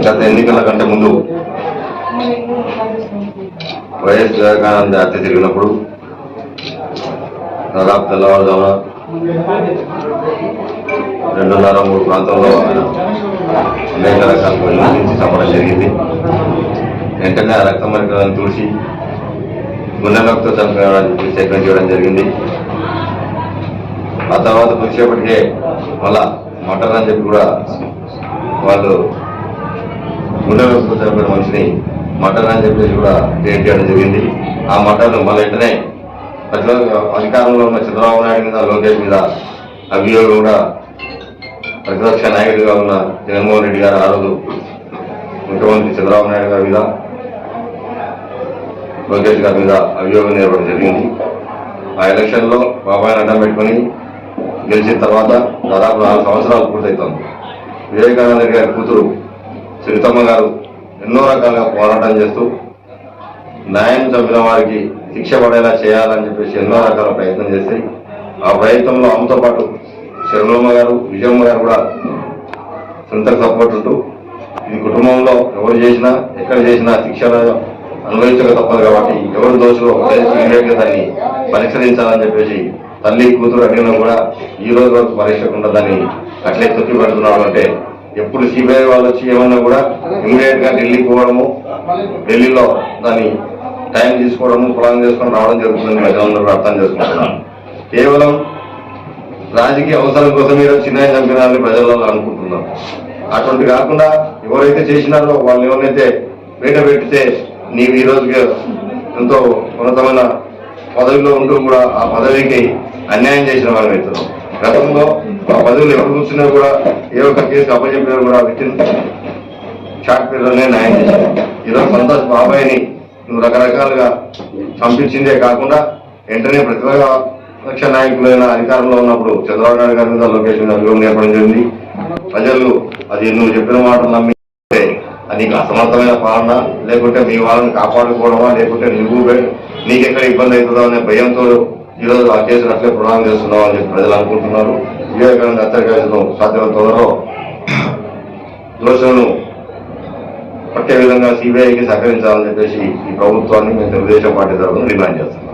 గత ఎన్నికల కంటే ముందు వైఎస్ వివేకానంద హత్య జరిగినప్పుడు దాదాపు తెల్లవారుజామున 2:30-3 ప్రాంతంలో అనేక రకాల పనుల నుంచి చంపడం జరిగింది. వెంటనే ఆ రక్త మరికలను చూసి గుండెలతో చంపడానికి సేకరణ చేయడం జరిగింది. ఆ తర్వాత కొద్దిసేపటికే మళ్ళా మటర్ అని చెప్పి కూడా వాళ్ళు గుండెలతో చంపిన మనిషిని మటర్ అని చెప్పేసి కూడా క్రియేట్ చేయడం జరిగింది. ఆ మటర్ను మళ్ళీ వెంటనే అధికారంలో ఉన్న చంద్రబాబు నాయుడు మీద, లోకేష్ మీద అభియోగం కూడా ప్రతిపక్ష నాయకుడిగా ఉన్న జగన్మోహన్ రెడ్డి గారు ఆ రోజు ముఖ్యమంత్రి చంద్రబాబు నాయుడు గారి మీద, లోకేష్ గారి మీద అభియోగం నేర్పడం జరిగింది. ఆ ఎలక్షన్లో బాబాయిని అడ్డం పెట్టుకుని గెలిచిన తర్వాత దాదాపు 4 సంవత్సరాలు పూర్తవుతోంది. వివేకానంద గారి కూతురు సునీతమ్మ గారు ఎన్నో రకాలుగా పోరాటం చేస్తూ న్యాయం చంపిన వారికి శిక్ష పడేలా చేయాలని చెప్పేసి ఎన్నో రకాల ప్రయత్నం చేసి ఆ ప్రయత్నంలో ఆమెతో పాటు శర్మలమ్మ గారు, విజయమ్మ గారు కూడా సొంతకు సపోర్ట్ ఉంటూ ఇది కుటుంబంలో ఎవరు చేసినా ఎక్కడ చేసినా శిక్షణ అనుభవించక తప్పదు కాబట్టి ఎవరు దోషులో ఇమీడియట్గా దాన్ని పరిష్కరించాలని చెప్పేసి తల్లి కూతురు అడిగినా కూడా ఈ రోజు వరకు పరీక్షకుండా దాన్ని అట్లే తొక్కి పెడుతున్నాడు. అంటే ఎప్పుడు సిబిఐ వాళ్ళు వచ్చి ఏమన్నా కూడా ఇమీడియట్ గా ఢిల్లీకి పోవడము, ఢిల్లీలో దాన్ని టైం తీసుకోవడము, ప్లాన్ చేసుకొని రావడం జరుగుతుందని ప్రజలందరూ అర్థం చేసుకుంటున్నాను. కేవలం రాజకీయ అవసరం కోసం మీరు చిన్న చంపినారని ప్రజల్లో అనుకుంటున్నారు. అటువంటి కాకుండా ఎవరైతే చేసినారో వాళ్ళు ఎవరైతే బయట పెట్టితే నీవు ఈ రోజుకి ఎంతో ఉన్నతమైన పదవిలో ఉంటూ కూడా ఆ పదవికి అన్యాయం చేసిన వాళ్ళు అవుతున్నాం. గతంలో ఆ పదవులు ఎవరు కూర్చున్నా కూడా ఏ ఒక్క కేసు అప్పచెప్పినా కూడా వితిన్ షార్ట్ పీరియడ్లోనే న్యాయం చేశారు. ఈరోజు సంతోష్ బాబాయిని నువ్వు రకరకాలుగా పంపించిందే కాకుండా వెంటనే ప్రతిపక్ష నాయకులైన అధికారంలో ఉన్నప్పుడు చంద్రబాబు నాయుడు గారి మీద, లోకేష్ మీద అభియోగం నేర్పడం జరిగింది. ప్రజలు అది నువ్వు చెప్పిన మాటలు నమ్మి అది అసమర్థమైన పాలన, లేకుంటే మీ వాళ్ళని కాపాడుకోవడమా, లేకుంటే నీకెక్కడ ఇబ్బంది అవుతుందో అనే భయంతో ఈరోజు ఆ కేసును అట్లే ప్రొలాంగ్ చేస్తున్నావు అని చెప్పి ప్రజలు అనుకుంటున్నారు. వివేకానంద హత్య కేసును సాధ్యమైన త్వరలో దోషులను పట్టే విధంగా సిబిఐకి సహకరించాలని చెప్పేసి ఈ ప్రభుత్వాన్ని మేము తెలుగుదేశం పార్టీ తరఫున డిమాండ్ చేస్తున్నాం.